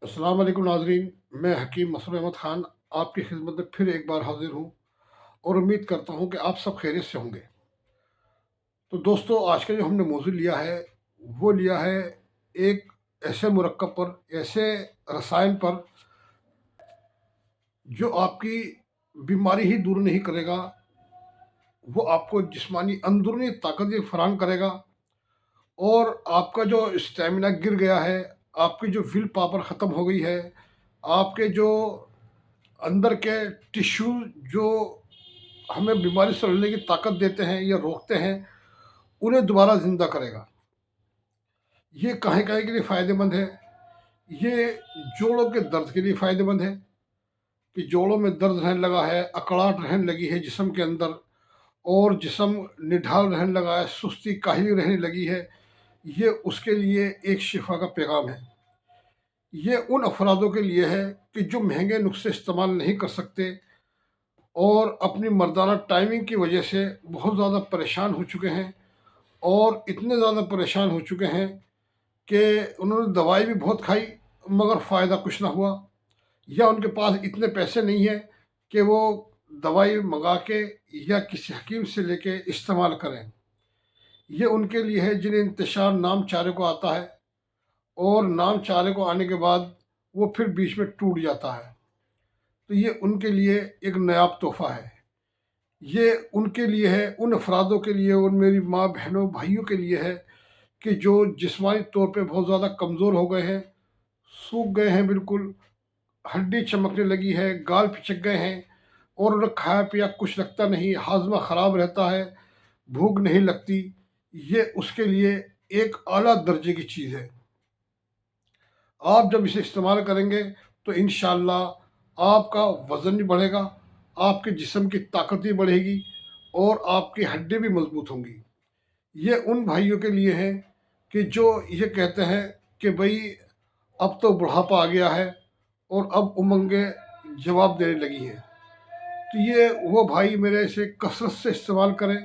अस्सलाम वालेकुम नाज़रीन, मैं हकीम मसरूर अहमद ख़ान आपकी खिदमत में फिर एक बार हाज़िर हूँ और उम्मीद करता हूँ कि आप सब खैरियत से होंगे। तो दोस्तों, आज का जो हमने मौज़ू लिया है, वो लिया है एक ऐसे मुरक्कब पर, ऐसे रसायन पर जो आपकी बीमारी ही दूर नहीं करेगा, वो आपको जिस्मानी अंदरूनी ताकत भी फ़राहम करेगा और आपका जो स्टैमिना गिर गया है, आपकी जो विल पावर ख़त्म हो गई है, आपके जो अंदर के टिश्यू जो हमें बीमारी से लड़ने की ताकत देते हैं या रोकते हैं, उन्हें दोबारा ज़िंदा करेगा। ये कहीं-कहीं के लिए फ़ायदेमंद है। ये जोड़ों के दर्द के लिए फ़ायदेमंद है कि जोड़ों में दर्द रहने लगा है, अकड़ाहट रहने लगी है जिस्म के अंदर और जिस्म निढाल रहने लगा है, सुस्ती काहिली रहने लगी है, ये उसके लिए एक शिफ़ा का पैगाम है। ये उन अफ़रादों के लिए है कि जो महँगे नुस्खे इस्तेमाल नहीं कर सकते और अपनी मर्दाना टाइमिंग की वजह से बहुत ज़्यादा परेशान हो चुके हैं और इतने ज़्यादा परेशान हो चुके हैं कि उन्होंने दवाई भी बहुत खाई मगर फ़ायदा कुछ ना हुआ, या उनके पास इतने पैसे नहीं हैं कि वो दवाई मंगा के या किसी हकीम से लेके इस्तेमाल करें। ये उनके लिए है जिन्हें इंतशार नाम चारे को आता है और नाम चारे को आने के बाद वो फिर बीच में टूट जाता है। तो ये उनके लिए एक नायाब तोहफ़ा है। ये उनके लिए है, उन अफ़रादों के लिए, उन मेरी माँ, बहनों, भाइयों के लिए है कि जो जिस्मानी तौर पे बहुत ज़्यादा कमज़ोर हो गए हैं, सूख गए हैं बिल्कुल, हड्डी चमकने लगी है, गाल पिचक गए हैं और उन्हें खाया-पिया कुछ लगता नहीं, हाज़मा ख़राब रहता है, भूख नहीं लगती। ये उसके लिए एक आला दर्जे की चीज़ है। आप जब इसे इस्तेमाल करेंगे तो इंशाअल्लाह आपका वज़न भी बढ़ेगा, आपके जिस्म की ताकत भी बढ़ेगी और आपकी हड्डी भी मज़बूत होंगी। ये उन भाइयों के लिए है कि जो ये कहते हैं कि भई अब तो बुढ़ापा आ गया है और अब उमंगें जवाब देने लगी हैं। तो ये वो भाई मेरे इसे कसरत से इस्तेमाल करें,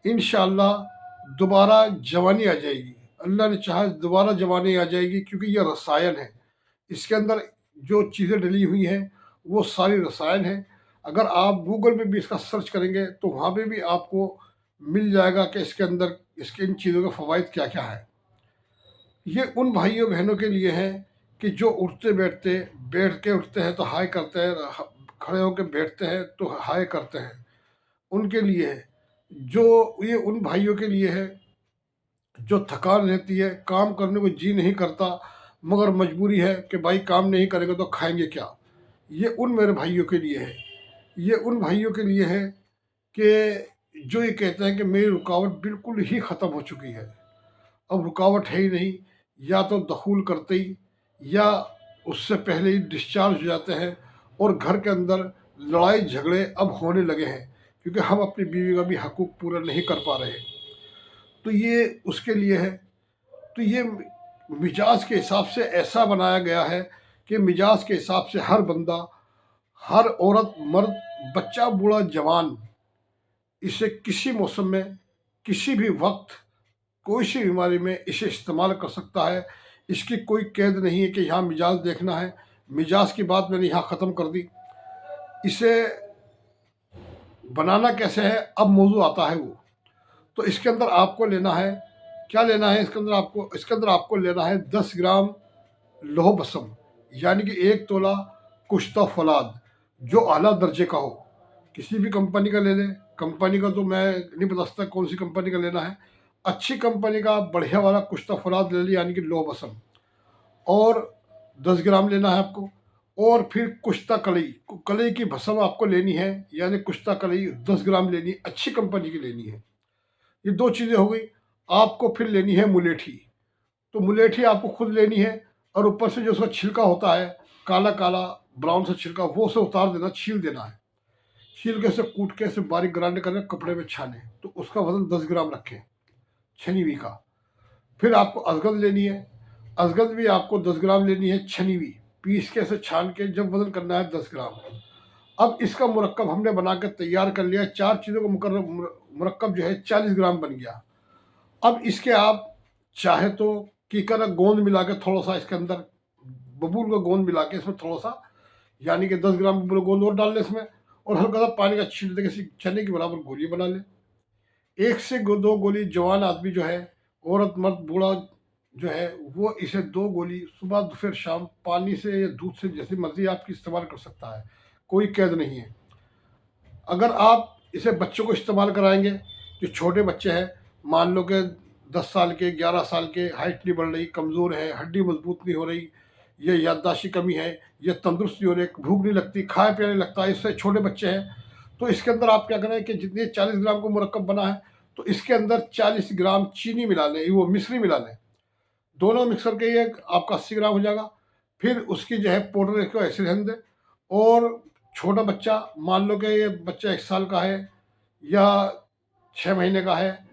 इंशाअल्लाह दोबारा जवानी आ जाएगी। अल्लाह ने चाहा दोबारा जवानी आ जाएगी क्योंकि ये रसायन है। इसके अंदर जो चीज़ें डली हुई हैं, वो सारी रसायन हैं। अगर आप गूगल पे भी इसका सर्च करेंगे, तो वहाँ पे भी आपको मिल जाएगा कि इसके अंदर इसके इन चीज़ों के फ़वाइद क्या-क्या हैं। ये उन भाइयों-बहनों के लिए है कि जो उठते-बैठते, बैठ के उठते हैं तो हाय करते हैं, खड़े होके बैठते हैं तो हाय करते हैं, उनके लिए है। जो ये उन भाइयों के लिए है जो थकान रहती है, काम करने को जी नहीं करता, मगर मजबूरी है कि भाई काम नहीं करेंगे तो खाएँगे क्या? ये उन मेरे भाइयों के लिए है। ये उन भाइयों के लिए है कि जो ये कहते हैं कि मेरी रुकावट बिल्कुल ही ख़त्म हो चुकी है। अब रुकावट है ही नहीं, या तो दख़ूल करते ही या उससे पहले ही डिस्चार्ज हो जाते हैं और घर के अंदर लड़ाई झगड़े अब होने लगे हैं क्योंकि हम अपनी बीवी का भी हकूक़ पूरा नहीं कर पा रहे। तो ये उसके लिए है। तो ये मिजाज के हिसाब से ऐसा बनाया गया है कि मिजाज के हिसाब से हर बंदा, हर औरत, मर्द, बच्चा, बूढ़ा, जवान इसे किसी मौसम में, किसी भी वक़्त, कोई सी बीमारी में इसे इस्तेमाल कर सकता है। इसकी कोई कैद नहीं है कि यहाँ मिजाज देखना है, मिजाज की बात मैंने यहाँ ख़त्म कर दी। इसे बनाना कैसे है, अब मौज़ू आता है वो। तो इसके अंदर आपको लेना है, क्या लेना है इसके अंदर आपको लेना है 10 ग्राम लौह बसम, यानी कि 1 तोला कुश्ता फौलाद, जो आला दर्जे का हो। किसी भी कंपनी का ले लें, कंपनी का तो मैं नहीं बता सकता कौन सी कंपनी का लेना है। अच्छी कंपनी का बढ़िया वाला कुश्ता फौलाद ले लें, यानी कि लौह बसम, और 10 ग्राम लेना है आपको। और फिर कुश्ता कलई, कलई की भस्म आपको लेनी है, यानी कुश्ता कलई 10 ग्राम लेनी है, अच्छी कंपनी की लेनी है। ये 2 चीज़ें हो गई। आपको फिर लेनी है मुलेठी, तो मुलेठी आपको खुद लेनी है और ऊपर से जो उसका छिलका होता है, काला-काला ब्राउन सा छिलका, वो उसे उतार देना, छील देना है। छील के उसे कूट के उसे बारीक ग्राइंड करके कपड़े में छानें, तो उसका वज़न 10 ग्राम रखें, छनी हुई का। फिर आपको अज़गद लेनी है, अज़गद भी आपको 10 ग्राम लेनी है छनी हुई, पीस के इसे छान के जब वज़न करना है 10 ग्राम। अब इसका मुरक्कब हमने बना के तैयार कर लिया, 4 चीज़ों का मुरक्कब जो है 40 ग्राम बन गया। अब इसके आप चाहे तो कीकर गोंद मिला के थोड़ा-सा इसके अंदर बबूल का गोंद मिला के इसमें थोड़ा-सा, यानी कि 10 ग्राम बबूल का गोंद और डाल लें इसमें, और हल्का सा पानी का छींट देके इसी चने के बराबर गोली बना लें। 1 से गो 2 गोली जवान आदमी जो है, औरत, मर्द, बूढ़ा जो है, वो इसे 2 गोली सुबह, दोपहर, शाम पानी से या दूध से जैसी मर्ज़ी आपकी इस्तेमाल कर सकता है, कोई कैद नहीं है। अगर आप इसे बच्चों को इस्तेमाल कराएँगे, जो छोटे बच्चे हैं, मान लो कि 10 साल के, 11 साल के, हाइट नहीं बढ़ रही, कमज़ोर है, हड्डी मज़बूत नहीं हो रही, या याददाश्त की कमी है, या तंदुरुस्त नहीं हो रहे, भूख नहीं लगती, खाए-पीने नहीं लगता, इससे छोटे बच्चे हैं, तो इसके अंदर आप क्या करें कि जितने 40 ग्राम का मुरक्कब बना है, तो इसके अंदर 40 ग्राम चीनी मिला लें, वो मिश्री मिला लें। दोनों मिक्स करके ये आपका 80 ग्राम हो जाएगा। फिर उसकी जो है पाउडर को ऐसे रहने दें, और छोटा बच्चा, मान लो कि ये बच्चा 1 साल का है या 6 महीने का है,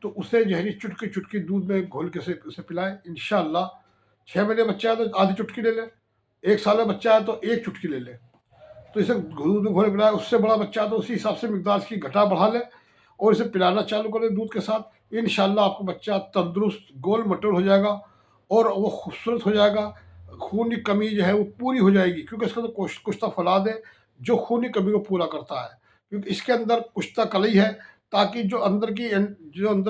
तो उसे जो है नी चुटकी-चुटकी दूध में घोल के उसे पिलाएँ। इंशाअल्लाह 6 महीने का बच्चा है तो आधी चुटकी ले लें, 1 साल का बच्चा है तो 1 चुटकी ले लें। तो इसे दूध में घोल के पिलाएँ, उससे बड़ा बच्चा है तो उसी हिसाब से मिकदार इसकी घटा-बढ़ा लें, और इसे पिलाना चालू करें दूध के साथ। इंशाअल्लाह आपका बच्चा तंदुरुस्त, गोल-मटोल हो जाएगा, और वो खूबसूरत हो जाएगा। खून की कमी जो है वो पूरी हो जाएगी, क्योंकि इसके अंदर कुश्ता फौलाद है, जो खून की कमी को पूरा करता है। क्योंकि इसके अंदर कुश्ता कलई है, ताकि जो अंदर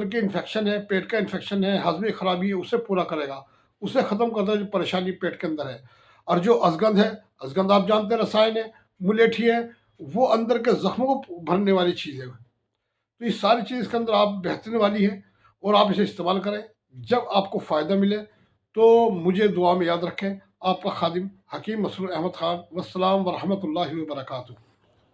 की इन्फेक्शन है, पेट का इन्फेक्शन है, हाज़मे खराबी है, उसे पूरा करेगा। उसे ख़त्म करता है जो परेशानी पेट के अंदर है। और जो अज़गंध है, अज़गंध आप जानते हैं रसायन है, मुलेठी है, वो अंदर के ज़ख्मों को भरने वाली चीज़ है। तो ये सारी चीज़ इसके अंदर आप बेहतरीन वाली है, और आप इसे इस्तेमाल करें। जब आपको फ़ायदा मिले तो मुझे दुआ में याद रखें। आपका खादिम हकीम मसरूर अहमद ख़ान। वस्सलाम व रहमतुल्लाहि व बरकातुहू।